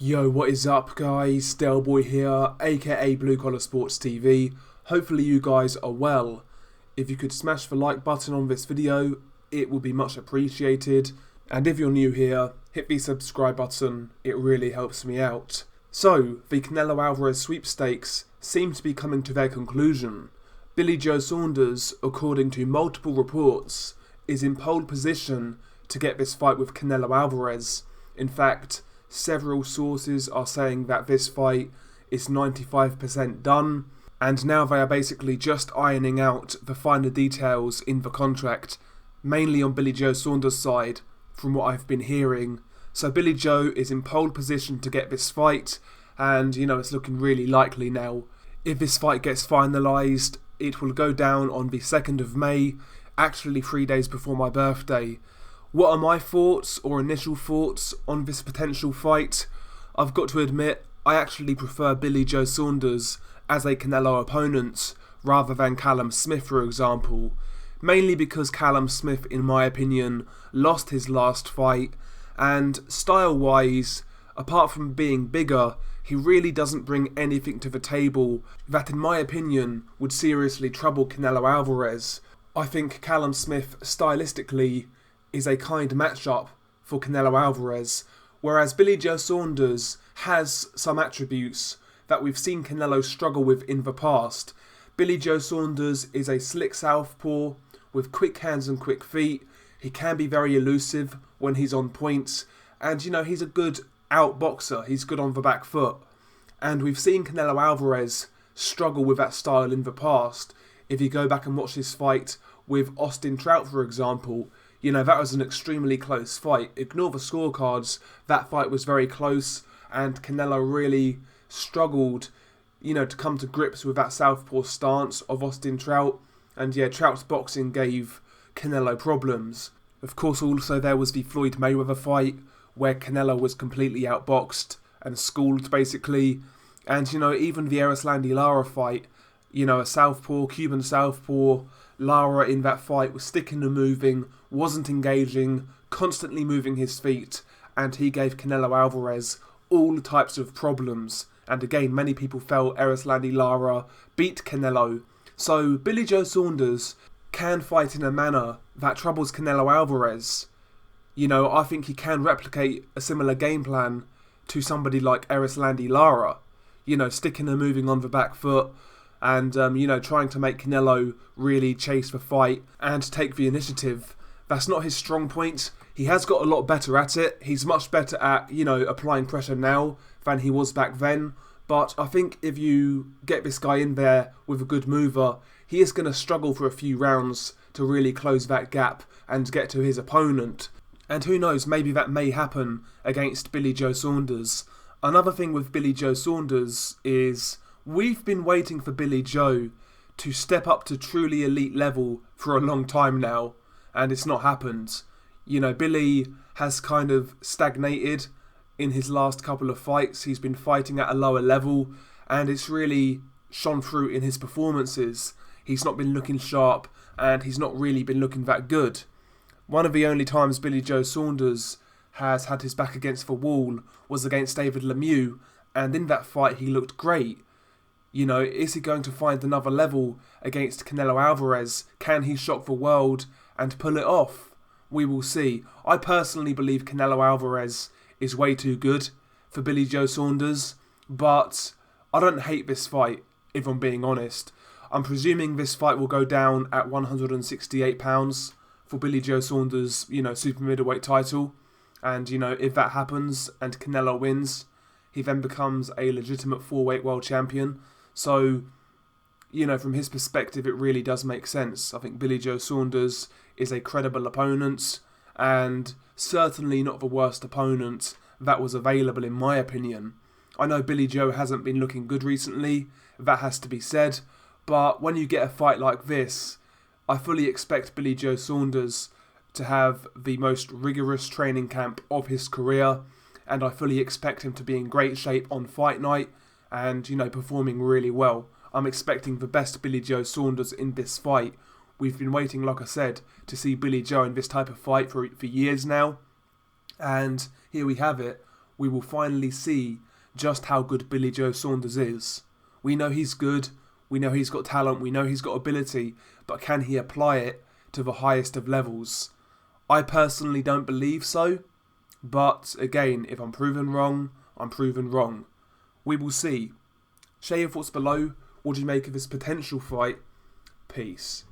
Yo, what is up guys? Delboy here, aka Blue Collar Sports TV. Hopefully you guys are well. If you could smash the like button on this video, it would be much appreciated. And if you're new here, hit the subscribe button, it really helps me out. So, the Canelo Alvarez sweepstakes seem to be coming to their conclusion. Billy Joe Saunders, according to multiple reports, is in pole position to get this fight with Canelo Alvarez. In fact, several sources are saying that this fight is 95% done, and now they are basically just ironing out the finer details in the contract, mainly on Billy Joe Saunders' side, from what I've been hearing. So Billy Joe is in pole position to get this fight, and it's looking really likely now. If this fight gets finalised, it will go down on the 2nd of May, actually 3 days before my birthday. What are my thoughts or initial thoughts on this potential fight? I've got to admit, I actually prefer Billy Joe Saunders as a Canelo opponent rather than Callum Smith, for example. Mainly because Callum Smith, in my opinion, lost his last fight, and style-wise, apart from being bigger, he really doesn't bring anything to the table that, in my opinion, would seriously trouble Canelo Alvarez. I think Callum Smith, stylistically, is a kind matchup for Canelo Alvarez, whereas Billy Joe Saunders has some attributes that we've seen Canelo struggle with in the past. Billy Joe Saunders is a slick southpaw with quick hands and quick feet. He can be very elusive when he's on point, and he's a good outboxer. He's good on the back foot, and we've seen Canelo Alvarez struggle with that style in the past. If you go back and watch this fight with Austin Trout, for example, that was an extremely close fight. Ignore the scorecards, that fight was very close, and Canelo really struggled, to come to grips with that southpaw stance of Austin Trout. And Trout's boxing gave Canelo problems. Of course, also there was the Floyd Mayweather fight, where Canelo was completely outboxed and schooled, basically. And, even the Erislandy Lara fight, a southpaw, Cuban southpaw, Lara in that fight was sticking and moving, wasn't engaging, constantly moving his feet, and he gave Canelo Alvarez all types of problems. And again, many people felt Erislandy Lara beat Canelo. So Billy Joe Saunders can fight in a manner that troubles Canelo Alvarez. I think he can replicate a similar game plan to somebody like Erislandy Lara. Sticking and moving on the back foot, and trying to make Canelo really chase the fight and take the initiative. That's not his strong point. He has got a lot better at it. He's much better at, applying pressure now than he was back then. But I think if you get this guy in there with a good mover, he is going to struggle for a few rounds to really close that gap and get to his opponent. And who knows, maybe that may happen against Billy Joe Saunders. Another thing with Billy Joe Saunders is we've been waiting for Billy Joe to step up to truly elite level for a long time now, and it's not happened. Billy has kind of stagnated in his last couple of fights. He's been fighting at a lower level, and it's really shone through in his performances. He's not been looking sharp, and he's not really been looking that good. One of the only times Billy Joe Saunders has had his back against the wall was against David Lemieux, and in that fight he looked great. Is he going to find another level against Canelo Alvarez? Can he shock the world and pull it off? We will see. I personally believe Canelo Alvarez is way too good for Billy Joe Saunders, but I don't hate this fight, if I'm being honest. I'm presuming this fight will go down at £168 for Billy Joe Saunders, super middleweight title. And, if that happens and Canelo wins, he then becomes a legitimate 4-weight world champion. So, from his perspective, it really does make sense. I think Billy Joe Saunders is a credible opponent, and certainly not the worst opponent that was available, in my opinion. I know Billy Joe hasn't been looking good recently, that has to be said, but when you get a fight like this, I fully expect Billy Joe Saunders to have the most rigorous training camp of his career, and I fully expect him to be in great shape on fight night and, performing really well. I'm expecting the best Billy Joe Saunders in this fight. We've been waiting, like I said, to see Billy Joe in this type of fight for years now, and here we have it. we will finally see just how good Billy Joe Saunders is. We know he's good, we know he's got talent, we know he's got ability, but can he apply it to the highest of levels? I personally don't believe so, but again, if I'm proven wrong, I'm proven wrong. We will see. Share your thoughts below. What do you make of this potential fight? Peace.